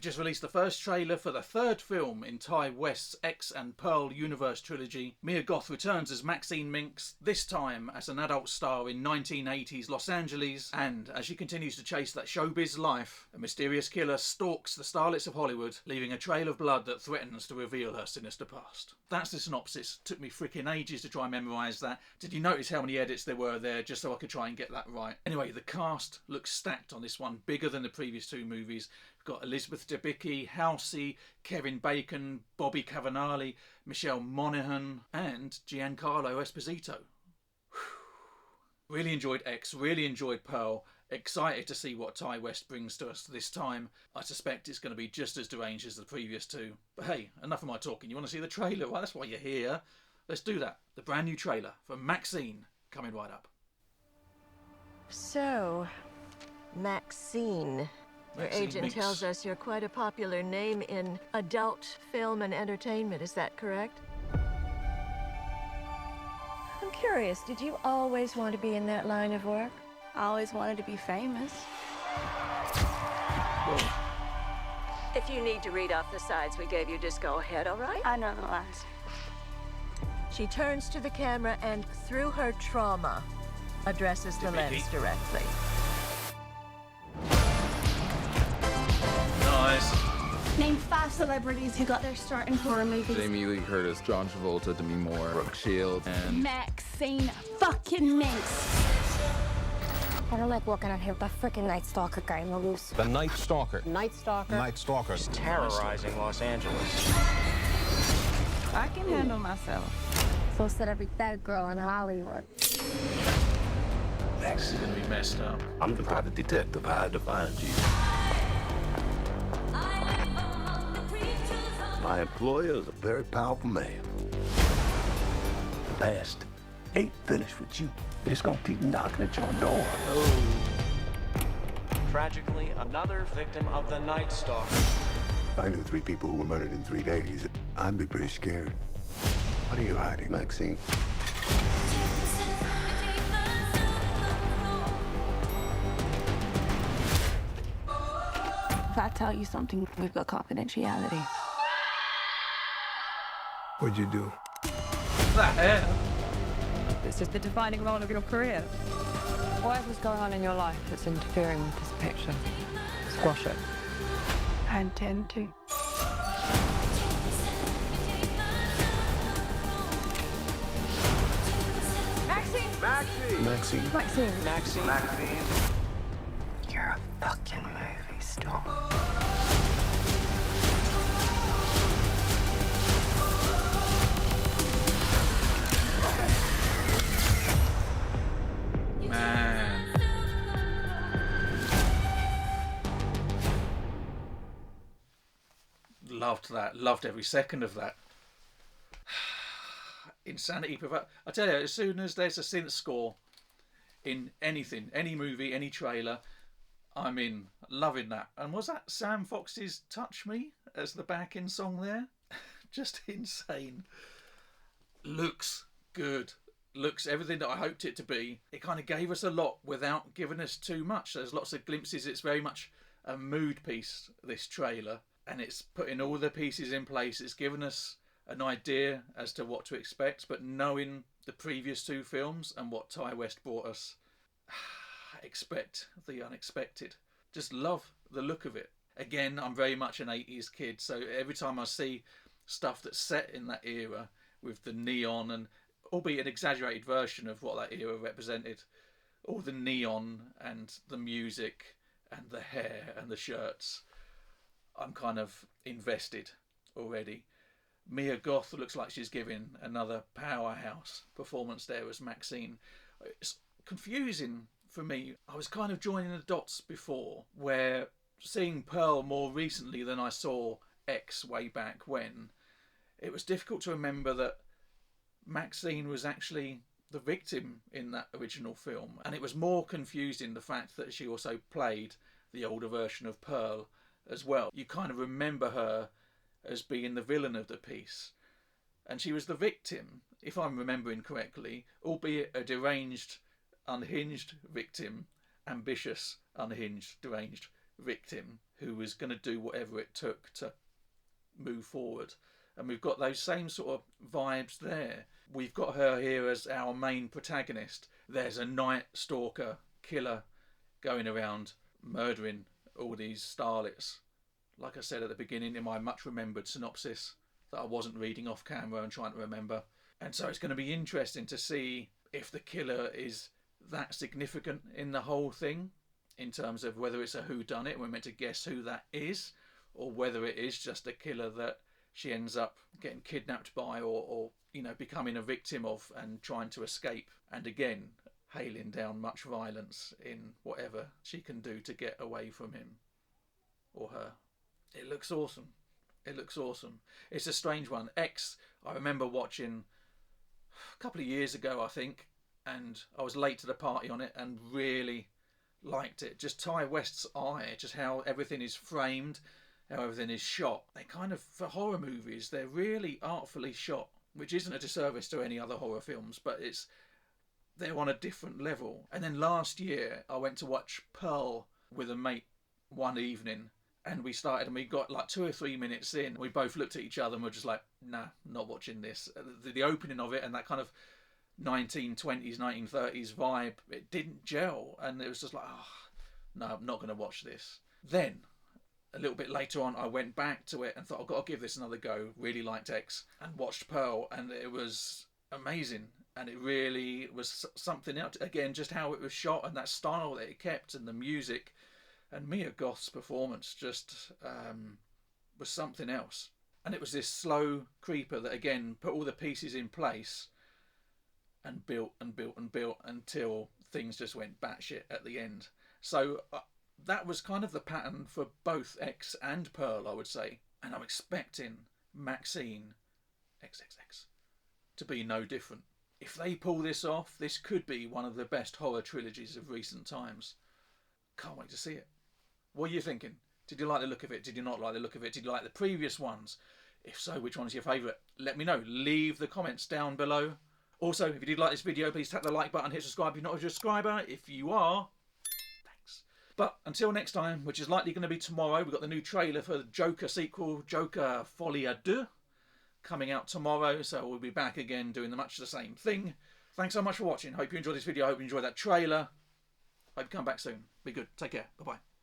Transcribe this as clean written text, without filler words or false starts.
just released the first trailer for the third film in Ty West's X and Pearl universe trilogy. Mia Goth returns as Maxine Minx, this time as an adult star in 1980s Los Angeles, and as she continues to chase that showbiz life, a mysterious killer stalks the starlets of Hollywood, leaving a trail of blood that threatens to reveal her sinister past. That's the synopsis. Took me freaking ages to try and memorise that. Did you notice how many edits there were there just so I could try and get that right? Anyway, the cast looks stacked on this one, bigger than the previous two movies. We've got Elizabeth Debicki, Halsey, Kevin Bacon, Bobby Cannavale, Michelle Monaghan, and Giancarlo Esposito. Really enjoyed X, really enjoyed Pearl. Excited to see what Ty West brings to us this time. I suspect it's going to be just as deranged as the previous two. But hey, enough of my talking. You want to see the trailer? Well, that's why you're here. Let's do that. The brand new trailer from Maxxxine coming right up. So, Maxine. Your agent Minx tells us you're quite a popular name in adult film and entertainment. Is that correct? I'm curious, did you always want to be in that line of work? I always wanted to be famous. Whoa. If you need to read off the sides we gave you, just go ahead, all right? I know the lines. She turns to the camera and, through her trauma, addresses the lens directly. Nice. Name 5 celebrities who got their start in horror movies. Jamie Lee Curtis, John Travolta, Demi Moore, Brooke Shields, and Maxine fucking Minx. I don't like walking out here with that freaking Night Stalker guy on the loose. The Night Stalker. Night Stalker? Night Stalker. Terrorizing Los Angeles. I can handle myself. So said every dead girl in Hollywood. This is going to be messed up. I'm the private detective. I had to find you. My employer is a very powerful man. The past ain't finished with you. It's gonna keep knocking at your door. Tragically, another victim of the Night Stalker. If I knew 3 people who were murdered in 3 days, I'd be pretty scared. What are you hiding, Maxine? If I tell you something, we've got confidentiality. What'd you do? That hair. This is the defining role of your career. Whatever's going on in your life that's interfering with this picture, squash it. I intend to. Maxine! Maxine. Maxine. Maxine. You're a fucking movie star. Man. Loved that. Loved every second of that. Insanity. I tell you, as soon as there's a synth score in anything, any movie, any trailer, I'm in. Loving that. And was that Sam Fox's Touch Me as the backing song there? Just insane. Looks good. Looks everything that I hoped it to be. It kind of gave us a lot without giving us too much. There's lots of glimpses. It's very much a mood piece, this trailer. And it's putting all the pieces in place. It's given us an idea as to what to expect. But knowing the previous 2 films and what Ty West brought us, expect the unexpected. Just love the look of it. Again, I'm very much an 80s kid. So every time I see stuff that's set in that era with the neon and albeit an exaggerated version of what that era represented, all the neon and the music and the hair and the shirts, I'm kind of invested already. Mia Goth looks like she's giving another powerhouse performance there as Maxine. It's confusing for me. I was kind of joining the dots before, where seeing Pearl more recently than I saw X way back when, it was difficult to remember that Maxine was actually the victim in that original film, and it was more confusing the fact that she also played the older version of Pearl as well. You kind of remember her as being the villain of the piece, and she was the victim, if I'm remembering correctly, albeit a deranged, unhinged victim, ambitious, unhinged, deranged victim who was going to do whatever it took to move forward. And we've got those same sort of vibes there. We've got her here as our main protagonist. There's a night stalker killer going around murdering all these starlets. Like I said at the beginning in my much remembered synopsis that I wasn't reading off camera and trying to remember. And so it's going to be interesting to see if the killer is that significant in the whole thing, in terms of whether it's a whodunit and we're meant to guess who that is, or whether it is just a killer that she ends up getting kidnapped by, or you know, becoming a victim of and trying to escape, and again hailing down much violence in whatever she can do to get away from him or her. It looks awesome. It looks awesome. It's a strange one. X, I remember watching a couple of years ago, I think, and I was late to the party on it and really liked it. Just Ty West's eye, just how everything is framed, how everything is shot. They kind of, for horror movies, they're really artfully shot, which isn't a disservice to any other horror films, but they're on a different level. And then last year, I went to watch Pearl with a mate one evening, and we started and we got like 2 or 3 minutes in. We both looked at each other and were just like, nah, not watching this. The opening of it and that kind of 1920s, 1930s vibe, it didn't gel. And it was just like, oh, no, I'm not going to watch this. Then, a little bit later on, I went back to it and thought, I've got to give this another go. Really liked X and watched Pearl, and it was amazing. And it really was something else. Again, just how it was shot and that style that it kept and the music. And Mia Goth's performance just was something else. And it was this slow creeper that, again, put all the pieces in place and built and built and built until things just went batshit at the end. So that was kind of the pattern for both X and Pearl, I would say. And I'm expecting Maxxine XXX to be no different. If they pull this off, this could be one of the best horror trilogies of recent times. Can't wait to see it. What are you thinking? Did you like the look of it? Did you not like the look of it? Did you like the previous ones? If so, which one's your favourite? Let me know. Leave the comments down below. Also, if you did like this video, please tap the like button, hit subscribe if you're not a subscriber. If you are, thanks. But until next time, which is likely going to be tomorrow, we've got the new trailer for the Joker sequel, Joker Folie à Deux, coming out tomorrow. So we'll be back again doing much the same thing. Thanks so much for watching. Hope you enjoyed this video. Hope you enjoyed that trailer. Hope you come back soon. Be good. Take care. Bye-bye.